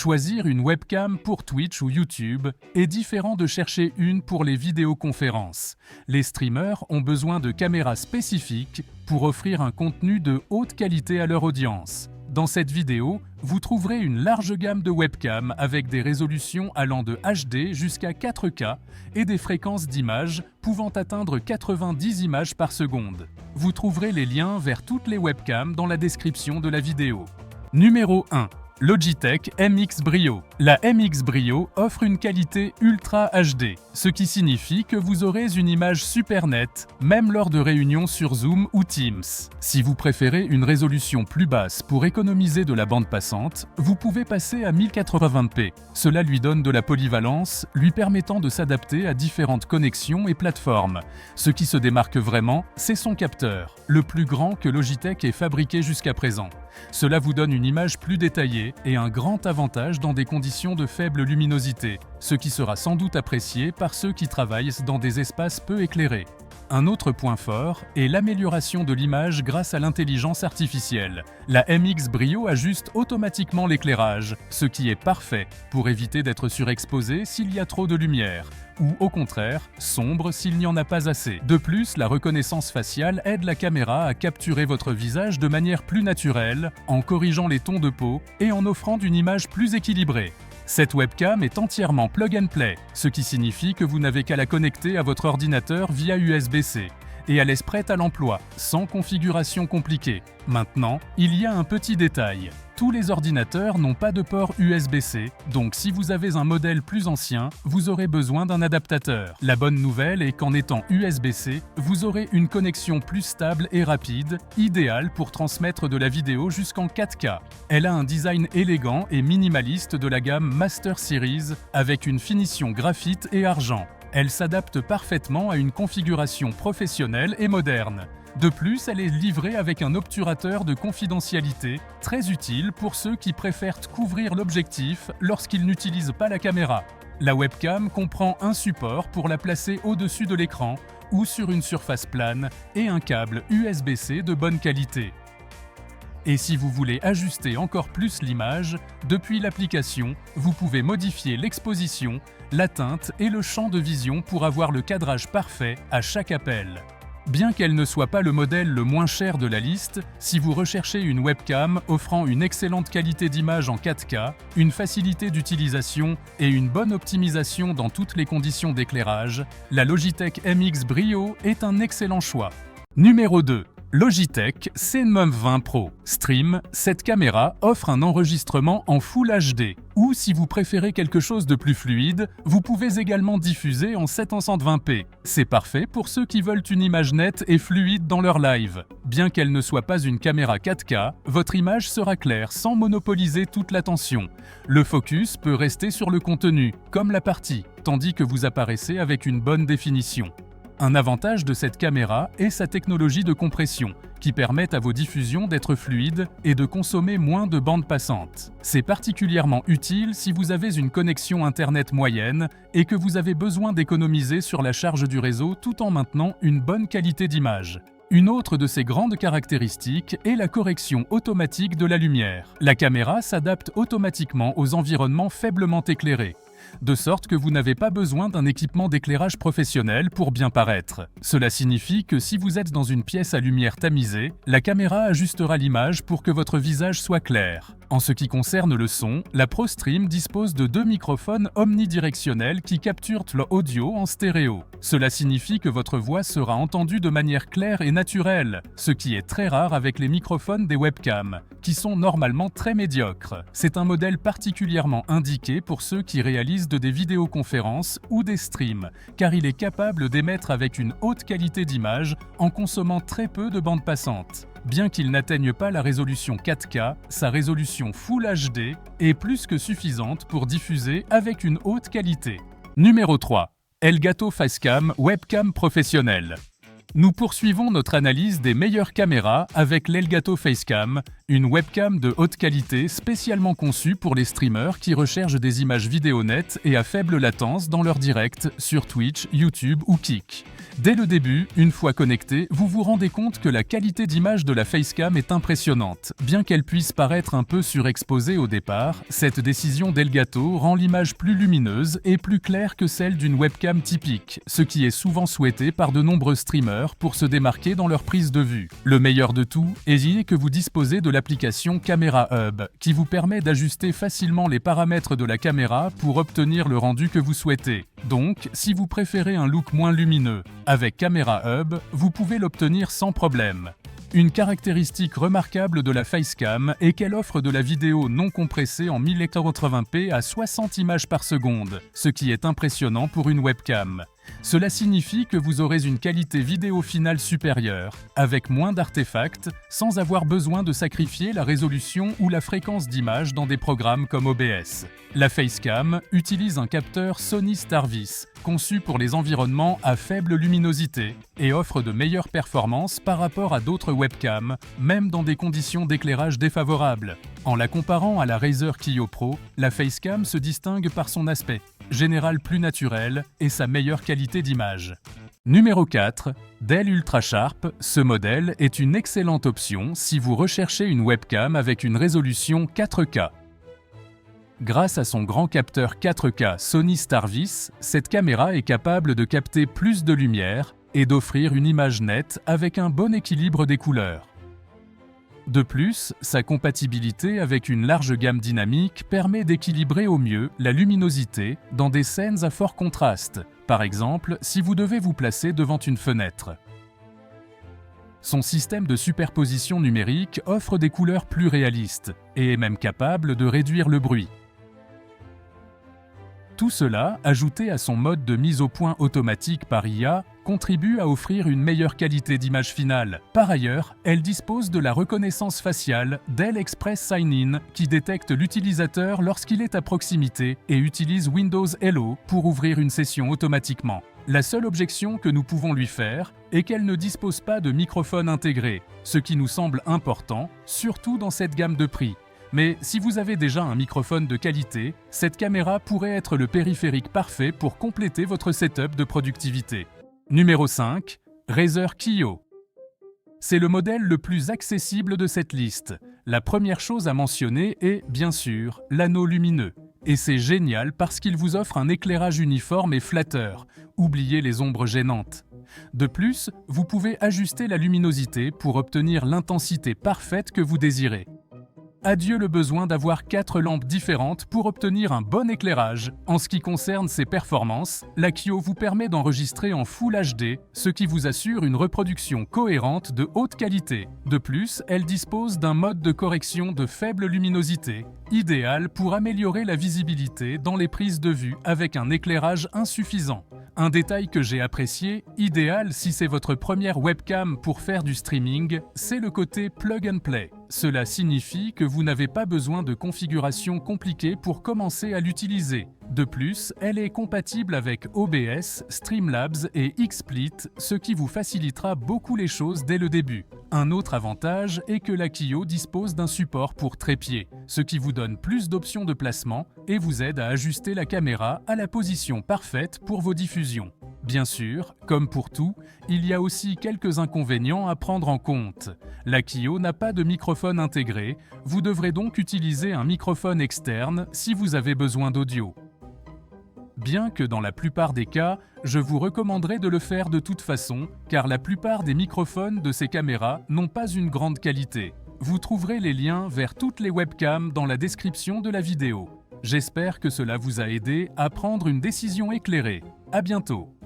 Choisir une webcam pour Twitch ou YouTube est différent de chercher une pour les vidéoconférences. Les streamers ont besoin de caméras spécifiques pour offrir un contenu de haute qualité à leur audience. Dans cette vidéo, vous trouverez une large gamme de webcams avec des résolutions allant de HD jusqu'à 4K et des fréquences d'images pouvant atteindre 90 images par seconde. Vous trouverez les liens vers toutes les webcams dans la description de la vidéo. Numéro 1. Logitech MX Brio. La MX Brio offre une qualité Ultra HD, ce qui signifie que vous aurez une image super nette, même lors de réunions sur Zoom ou Teams. Si vous préférez une résolution plus basse pour économiser de la bande passante, vous pouvez passer à 1080p. Cela lui donne de la polyvalence, lui permettant de s'adapter à différentes connexions et plateformes. Ce qui se démarque vraiment, c'est son capteur, le plus grand que Logitech ait fabriqué jusqu'à présent. Cela vous donne une image plus détaillée et un grand avantage dans des conditions de faible luminosité, ce qui sera sans doute apprécié par ceux qui travaillent dans des espaces peu éclairés. Un autre point fort est l'amélioration de l'image grâce à l'intelligence artificielle. La MX Brio ajuste automatiquement l'éclairage, ce qui est parfait pour éviter d'être surexposé s'il y a trop de lumière, ou au contraire, sombre s'il n'y en a pas assez. De plus, la reconnaissance faciale aide la caméra à capturer votre visage de manière plus naturelle, en corrigeant les tons de peau et en offrant une image plus équilibrée. Cette webcam est entièrement plug and play, ce qui signifie que vous n'avez qu'à la connecter à votre ordinateur via USB-C et elle est prête à l'emploi, sans configuration compliquée. Maintenant, il y a un petit détail. Tous les ordinateurs n'ont pas de port USB-C, donc si vous avez un modèle plus ancien, vous aurez besoin d'un adaptateur. La bonne nouvelle est qu'en étant USB-C, vous aurez une connexion plus stable et rapide, idéale pour transmettre de la vidéo jusqu'en 4K. Elle a un design élégant et minimaliste de la gamme Master Series, avec une finition graphite et argent. Elle s'adapte parfaitement à une configuration professionnelle et moderne. De plus, elle est livrée avec un obturateur de confidentialité, très utile pour ceux qui préfèrent couvrir l'objectif lorsqu'ils n'utilisent pas la caméra. La webcam comprend un support pour la placer au-dessus de l'écran ou sur une surface plane et un câble USB-C de bonne qualité. Et si vous voulez ajuster encore plus l'image, depuis l'application, vous pouvez modifier l'exposition, la teinte et le champ de vision pour avoir le cadrage parfait à chaque appel. Bien qu'elle ne soit pas le modèle le moins cher de la liste, si vous recherchez une webcam offrant une excellente qualité d'image en 4K, une facilité d'utilisation et une bonne optimisation dans toutes les conditions d'éclairage, la Logitech MX Brio est un excellent choix. Numéro 2. Logitech Cenmum 20 Pro. Stream, cette caméra offre un enregistrement en Full HD. Ou si vous préférez quelque chose de plus fluide, vous pouvez également diffuser en 720p. C'est parfait pour ceux qui veulent une image nette et fluide dans leur live. Bien qu'elle ne soit pas une caméra 4K, votre image sera claire sans monopoliser toute l'attention. Le focus peut rester sur le contenu, comme la partie, tandis que vous apparaissez avec une bonne définition. Un avantage de cette caméra est sa technologie de compression, qui permet à vos diffusions d'être fluides et de consommer moins de bande passante. C'est particulièrement utile si vous avez une connexion Internet moyenne et que vous avez besoin d'économiser sur la charge du réseau tout en maintenant une bonne qualité d'image. Une autre de ses grandes caractéristiques est la correction automatique de la lumière. La caméra s'adapte automatiquement aux environnements faiblement éclairés, de sorte que vous n'avez pas besoin d'un équipement d'éclairage professionnel pour bien paraître. Cela signifie que si vous êtes dans une pièce à lumière tamisée, la caméra ajustera l'image pour que votre visage soit clair. En ce qui concerne le son, la ProStream dispose de 2 microphones omnidirectionnels qui capturent l'audio en stéréo. Cela signifie que votre voix sera entendue de manière claire et naturelle, ce qui est très rare avec les microphones des webcams, qui sont normalement très médiocres. C'est un modèle particulièrement indiqué pour ceux qui réalisent des vidéoconférences ou des streams, car il est capable d'émettre avec une haute qualité d'image en consommant très peu de bande passante. Bien qu'il n'atteigne pas la résolution 4K, sa résolution Full HD est plus que suffisante pour diffuser avec une haute qualité. Numéro 3. Elgato Facecam Webcam Professionnelle. Nous poursuivons notre analyse des meilleures caméras avec l'Elgato Facecam, une webcam de haute qualité spécialement conçue pour les streamers qui recherchent des images vidéo nettes et à faible latence dans leur direct sur Twitch, YouTube ou Kick. Dès le début, une fois connecté, vous vous rendez compte que la qualité d'image de la Facecam est impressionnante. Bien qu'elle puisse paraître un peu surexposée au départ, cette décision d'Elgato rend l'image plus lumineuse et plus claire que celle d'une webcam typique, ce qui est souvent souhaité par de nombreux streamers pour se démarquer dans leur prise de vue. Le meilleur de tout est que vous disposez de l'application Camera Hub, qui vous permet d'ajuster facilement les paramètres de la caméra pour obtenir le rendu que vous souhaitez. Donc, si vous préférez un look moins lumineux, avec Camera Hub, vous pouvez l'obtenir sans problème. Une caractéristique remarquable de la Facecam est qu'elle offre de la vidéo non compressée en 1080p à 60 images par seconde, ce qui est impressionnant pour une webcam. Cela signifie que vous aurez une qualité vidéo finale supérieure, avec moins d'artefacts, sans avoir besoin de sacrifier la résolution ou la fréquence d'image dans des programmes comme OBS. La Facecam utilise un capteur Sony Starvis, conçu pour les environnements à faible luminosité, et offre de meilleures performances par rapport à d'autres webcams, même dans des conditions d'éclairage défavorables. En la comparant à la Razer Kiyo Pro, la Facecam se distingue par son aspect général plus naturel et sa meilleure qualité d'image. Numéro 4. Dell Ultrasharp. Ce modèle est une excellente option si vous recherchez une webcam avec une résolution 4K. Grâce à son grand capteur 4K Sony Starvis, cette caméra est capable de capter plus de lumière et d'offrir une image nette avec un bon équilibre des couleurs. De plus, sa compatibilité avec une large gamme dynamique permet d'équilibrer au mieux la luminosité dans des scènes à fort contraste, par exemple si vous devez vous placer devant une fenêtre. Son système de superposition numérique offre des couleurs plus réalistes et est même capable de réduire le bruit. Tout cela, ajouté à son mode de mise au point automatique par IA, contribue à offrir une meilleure qualité d'image finale. Par ailleurs, elle dispose de la reconnaissance faciale Dell Express Sign-in qui détecte l'utilisateur lorsqu'il est à proximité et utilise Windows Hello pour ouvrir une session automatiquement. La seule objection que nous pouvons lui faire est qu'elle ne dispose pas de microphone intégré, ce qui nous semble important, surtout dans cette gamme de prix. Mais si vous avez déjà un microphone de qualité, cette caméra pourrait être le périphérique parfait pour compléter votre setup de productivité. Numéro 5. Razer Kiyo. C'est le modèle le plus accessible de cette liste. La première chose à mentionner est, bien sûr, l'anneau lumineux. Et c'est génial parce qu'il vous offre un éclairage uniforme et flatteur. Oubliez les ombres gênantes. De plus, vous pouvez ajuster la luminosité pour obtenir l'intensité parfaite que vous désirez. Adieu le besoin d'avoir 4 lampes différentes pour obtenir un bon éclairage. En ce qui concerne ses performances, la Kiyo vous permet d'enregistrer en Full HD, ce qui vous assure une reproduction cohérente de haute qualité. De plus, elle dispose d'un mode de correction de faible luminosité, idéal pour améliorer la visibilité dans les prises de vue avec un éclairage insuffisant. Un détail que j'ai apprécié, idéal si c'est votre première webcam pour faire du streaming, c'est le côté plug and play. Cela signifie que vous n'avez pas besoin de configuration compliquée pour commencer à l'utiliser. De plus, elle est compatible avec OBS, Streamlabs et XSplit, ce qui vous facilitera beaucoup les choses dès le début. Un autre avantage est que la Kiyo dispose d'un support pour trépied, ce qui vous donne plus d'options de placement et vous aide à ajuster la caméra à la position parfaite pour vos diffusions. Bien sûr, comme pour tout, il y a aussi quelques inconvénients à prendre en compte. La Kiyo n'a pas de microphone intégré, vous devrez donc utiliser un microphone externe si vous avez besoin d'audio. Bien que dans la plupart des cas, je vous recommanderais de le faire de toute façon, car la plupart des microphones de ces caméras n'ont pas une grande qualité. Vous trouverez les liens vers toutes les webcams dans la description de la vidéo. J'espère que cela vous a aidé à prendre une décision éclairée. À bientôt!